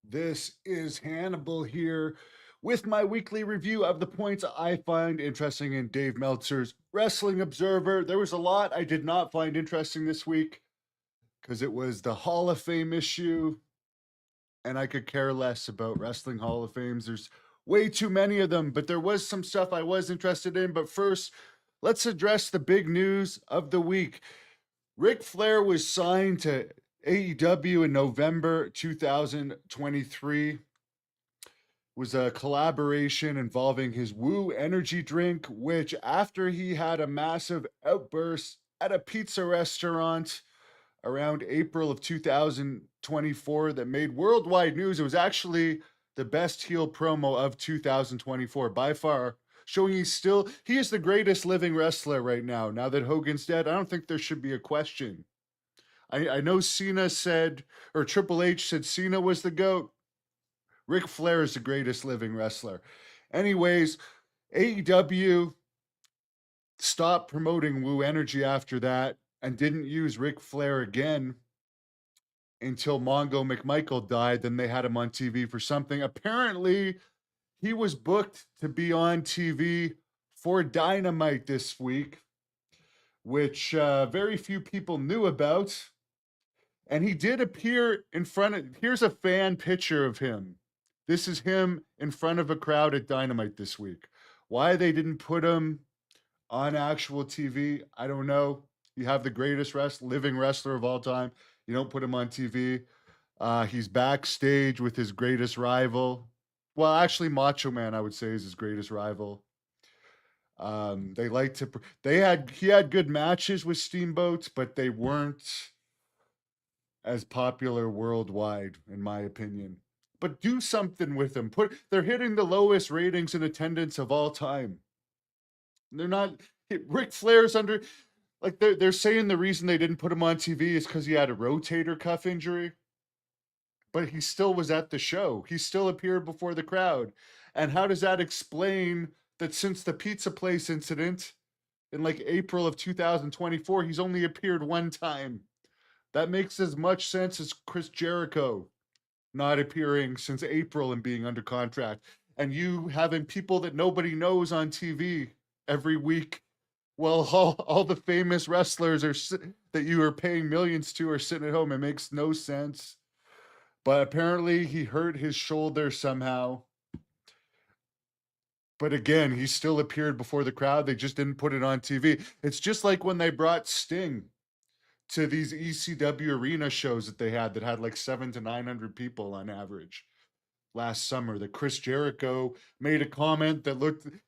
This is Hannibal here with my weekly review of the points I find interesting in Dave Meltzer's Wrestling Observer. There was a lot I did not find interesting this week because it was the Hall of Fame issue, and I could care less about Wrestling Hall of Fames. There's way too many of them, but there was some stuff I was interested in. But first, let's address the big news of the week. Ric Flair was signed to AEW in November 2023. Was a collaboration involving his Woo energy drink, which, after he had a massive outburst at a pizza restaurant around April of 2024 that made worldwide news, it was actually the best heel promo of 2024 by far, showing he is the greatest living wrestler right now. Now that Hogan's dead, I don't think there should be a question. I know Cena said, or Triple H said Cena was the GOAT. Ric Flair is the greatest living wrestler. Anyways, AEW stopped promoting Woo Energy after that and didn't use Ric Flair again until Mongo McMichael died. Then they had him on TV for something. Apparently, he was booked to be on TV for Dynamite this week, which very few people knew about. And he did appear in front of, here's a fan picture of him. This is him in front of a crowd at Dynamite this week. Why they didn't put him on actual TV, I don't know. You have the greatest living wrestler of all time. You don't put him on TV. He's backstage with his greatest rival. Well, actually, Macho Man, I would say, is his greatest rival. They like to. He had good matches with Steamboat, but they weren't as popular worldwide, in my opinion. But do something with them. They're hitting the lowest ratings and attendance of all time. They're not. Ric Flair's under. Like they're saying the reason they didn't put him on TV is because he had a rotator cuff injury, but he still was at the show. He still appeared before the crowd. And how does that explain that since the pizza place incident in like April of 2024, he's only appeared one time? That makes as much sense as Chris Jericho not appearing since April and being under contract, and you having people that nobody knows on TV every week. Well, all the famous wrestlers that you are paying millions to are sitting at home. It makes no sense. But apparently, he hurt his shoulder somehow. But again, he still appeared before the crowd. They just didn't put it on TV. It's just like when they brought Sting to these ECW arena shows that had like 700 to 900 people on average last summer. That Chris Jericho made a comment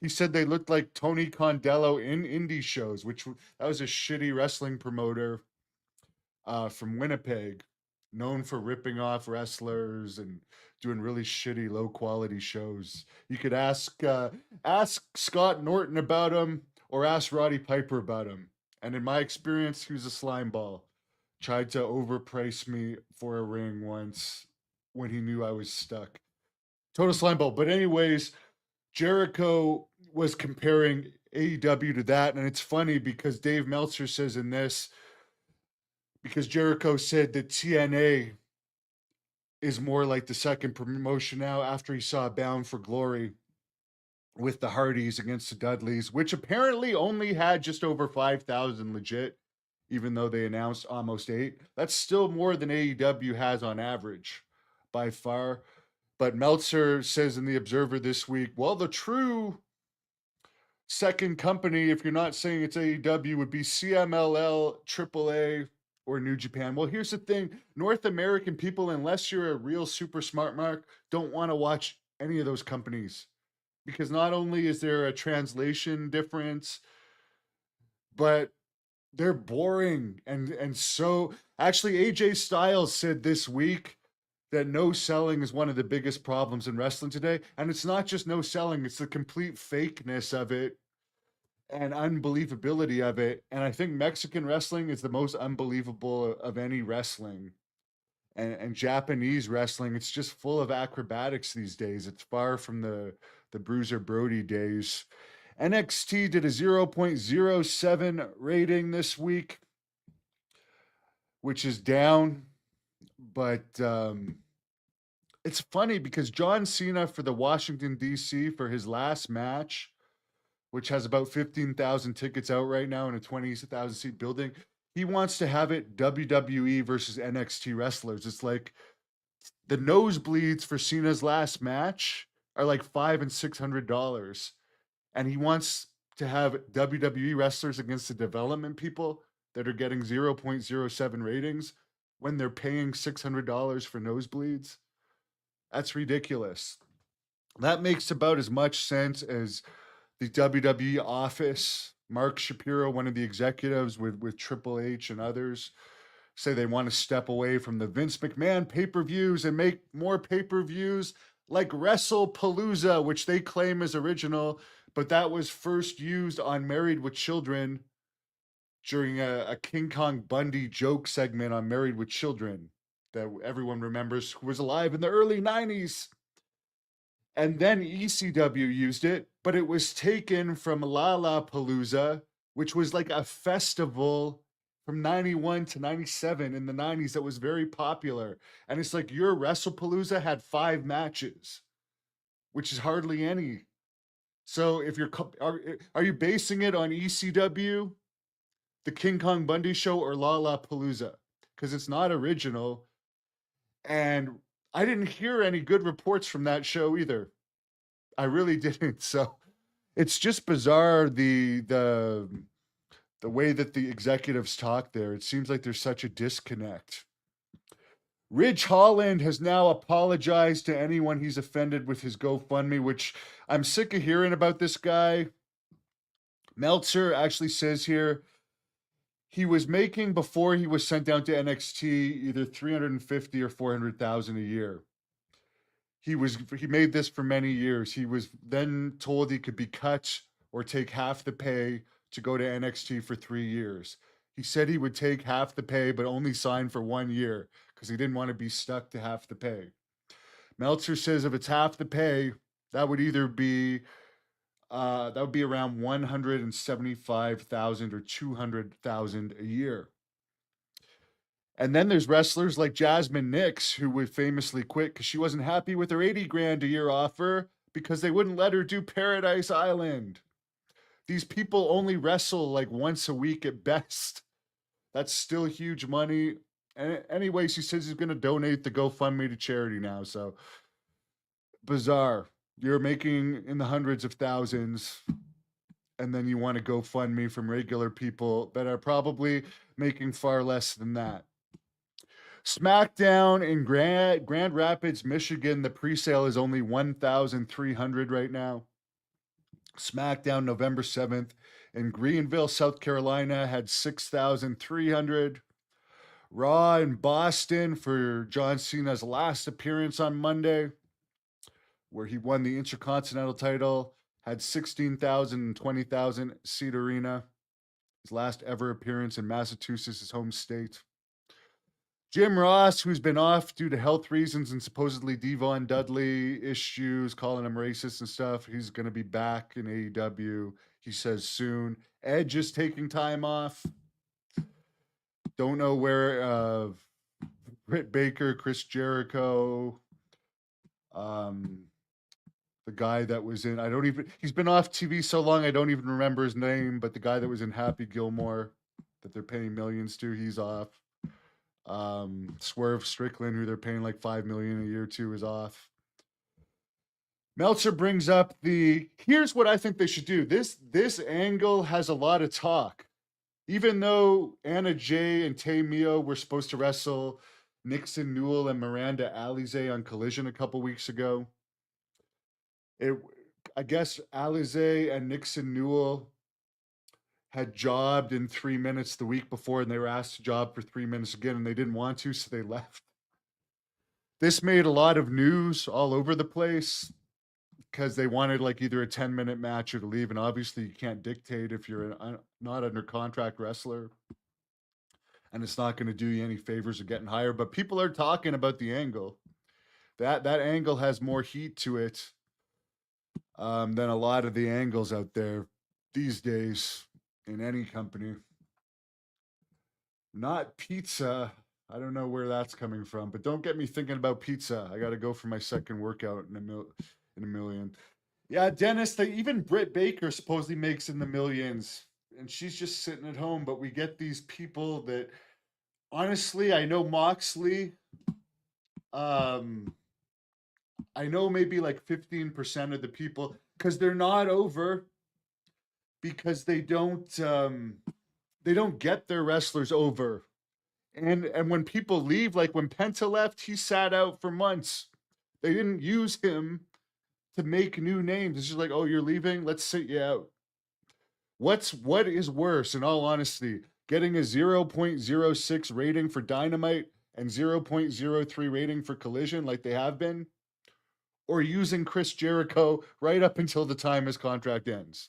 he said they looked like Tony Condello in indie shows, that was a shitty wrestling promoter from Winnipeg, known for ripping off wrestlers and doing really shitty, low quality shows. You could ask Scott Norton about him or ask Roddy Piper about him. And in my experience, he was a slime ball. Tried to overprice me for a ring once when he knew I was stuck. Total slime ball. But anyways, Jericho was comparing AEW to that, and it's funny because Dave Meltzer says in this, because Jericho said that TNA is more like the second promotion now after he saw Bound for Glory with the Hardys against the Dudleys, which apparently only had just over 5,000 legit, even though they announced almost 8. That's still more than AEW has on average by far. But Meltzer says in the Observer this week, well, the true second company, if you're not saying it's AEW, would be CMLL, AAA, or New Japan. Well, here's the thing. North American people, unless you're a real super smart mark, don't want to watch any of those companies. Because not only is there a translation difference, but they're boring. And so actually AJ Styles said this week that no selling is one of the biggest problems in wrestling today. And it's not just no selling, it's the complete fakeness of it and unbelievability of it. And I think Mexican wrestling is the most unbelievable of any wrestling. And Japanese wrestling, it's just full of acrobatics these days. It's far from the Bruiser Brody days. NXT did a 0.07 rating this week, which is down, but it's funny because John Cena for the Washington D.C. for his last match, which has about 15,000 tickets out right now in a 20,000 seat building, he wants to have it WWE versus NXT wrestlers. It's like the nosebleeds for Cena's last match are like $500 and $600, and he wants to have WWE wrestlers against the development people that are getting 0.07 ratings when they're paying $600 for nosebleeds. That's ridiculous. That makes about as much sense as the WWE office. Mark Shapiro, one of the executives with Triple H and others, say they want to step away from the Vince McMahon pay-per-views and make more pay-per-views like WrestlePalooza, which they claim is original, but that was first used on Married with Children during a King Kong Bundy joke segment on Married with Children that everyone remembers, who was alive in the early 90s. And then ECW used it, but it was taken from Lollapalooza, which was like a festival from 91 to 97 in the 90s that was very popular. And it's like your WrestlePalooza had 5 matches, which is hardly any. So if you're are you basing it on ECW, the King Kong Bundy show, or Lollapalooza? Because it's not original, and I didn't hear any good reports from that show either. I really didn't. So it's just bizarre the way that the executives talk there. It seems like there's such a disconnect. Ridge Holland has now apologized to anyone he's offended with his GoFundMe, which I'm sick of hearing about this guy. Meltzer actually says here he was making, before he was sent down to NXT, either 350 or 400,000 a year. He made this for many years. He was then told he could be cut or take half the pay to go to NXT for 3 years. He said he would take half the pay, but only sign for 1 year because he didn't want to be stuck to half the pay. Meltzer says if it's half the pay, that would either be that would be around 175,000 or 200,000 a year. And then there's wrestlers like Jasmine Nix, who would famously quit because she wasn't happy with her 80 grand a year offer because they wouldn't let her do Paradise Island. These people only wrestle like once a week at best. That's still huge money. And anyway, she says she's going to donate the GoFundMe to charity now. So bizarre. You're making in the hundreds of thousands, and then you want to GoFundMe from regular people that are probably making far less than that. SmackDown in Grand Rapids, Michigan, the presale is only 1,300 right now. SmackDown November 7th in Greenville, South Carolina had 6,300. Raw in Boston for John Cena's last appearance on Monday, where he won the Intercontinental title, had 16,000 and 20,000 seat arena. His last ever appearance in Massachusetts, his home state. Jim Ross, who's been off due to health reasons and supposedly Devon Dudley issues, calling him racist and stuff, he's going to be back in AEW, he says, soon. Edge is taking time off. Don't know where Britt Baker, Chris Jericho, the guy that was in, he's been off TV so long, I don't even remember his name, but the guy that was in Happy Gilmore that they're paying millions to, he's off. Swerve Strickland, who they're paying like $5 million a year to, is off. Meltzer brings up here's what I think they should do. This angle has a lot of talk. Even though Anna Jay and Tay Mio were supposed to wrestle Nixon Newell and Miranda Alizé on Collision a couple weeks ago, I guess Alizé and Nixon Newell had jobbed in 3 minutes the week before, and they were asked to job for 3 minutes again, and they didn't want to, so they left. This made a lot of news all over the place because they wanted like either a 10-minute match or to leave, and obviously you can't dictate if you're not under contract wrestler, and it's not going to do you any favors of getting hired. But people are talking about the angle. That angle has more heat to it than a lot of the angles out there these days in any company. Not pizza. I don't know where that's coming from, but don't get me thinking about pizza. I got to go for my second workout in a million. Yeah, Dennis. Even Britt Baker supposedly makes in the millions, and she's just sitting at home. But we get these people that, honestly, I know Moxley. Um, I know maybe like 15% of the people because they're not over because they don't get their wrestlers over. And when people leave, like when Penta left, he sat out for months. They didn't use him to make new names. It's just like, oh, you're leaving, let's sit you out. What is worse, in all honesty, getting a 0.06 rating for Dynamite and 0.03 rating for Collision like they have been, or using Chris Jericho right up until the time his contract ends?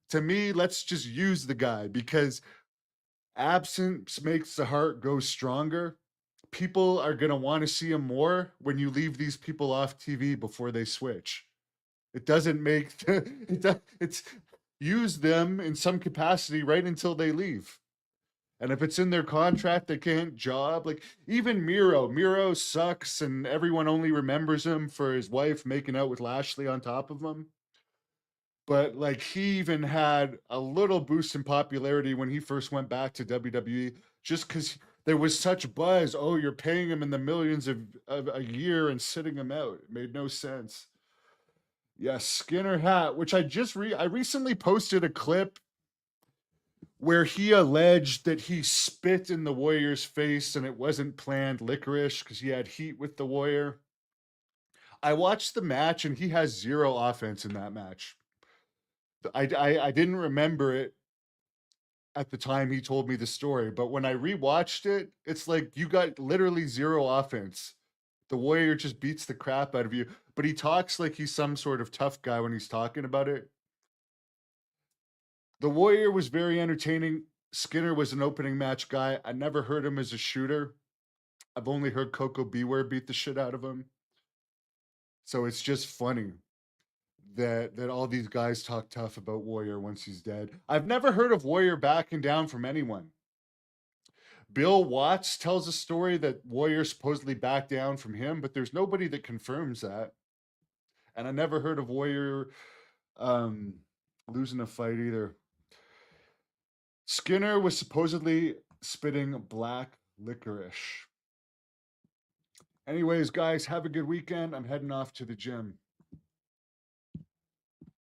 To me, let's just use the guy because absence makes the heart go stronger. People are going to want to see him more when you leave these people off TV before they switch. It doesn't make it's use them in some capacity right until they leave. And if it's in their contract, they can't job. Like even Miro sucks, and everyone only remembers him for his wife making out with Lashley on top of him. But like he even had a little boost in popularity when he first went back to WWE, just because there was such buzz. Oh, you're paying him in the millions of a year and sitting him out. It made no sense. Yeah, Skinner hat, which I recently posted a clip where he alleged that he spit in the Warrior's face and it wasn't planned licorice because he had heat with the Warrior. I watched the match and he has zero offense in that match. I didn't remember it at the time he told me the story, but when I rewatched it, it's like you got literally zero offense. The Warrior just beats the crap out of you, but he talks like he's some sort of tough guy when he's talking about it. The Warrior was very entertaining. Skinner was an opening match guy. I never heard him as a shooter. I've only heard Coco Beware beat the shit out of him. So it's just funny that all these guys talk tough about Warrior once he's dead. I've never heard of Warrior backing down from anyone. Bill Watts tells a story that Warrior supposedly backed down from him, but there's nobody that confirms that. And I never heard of Warrior um, losing a fight either. Skinner was supposedly spitting black licorice. Anyways, guys, have a good weekend. I'm heading off to the gym.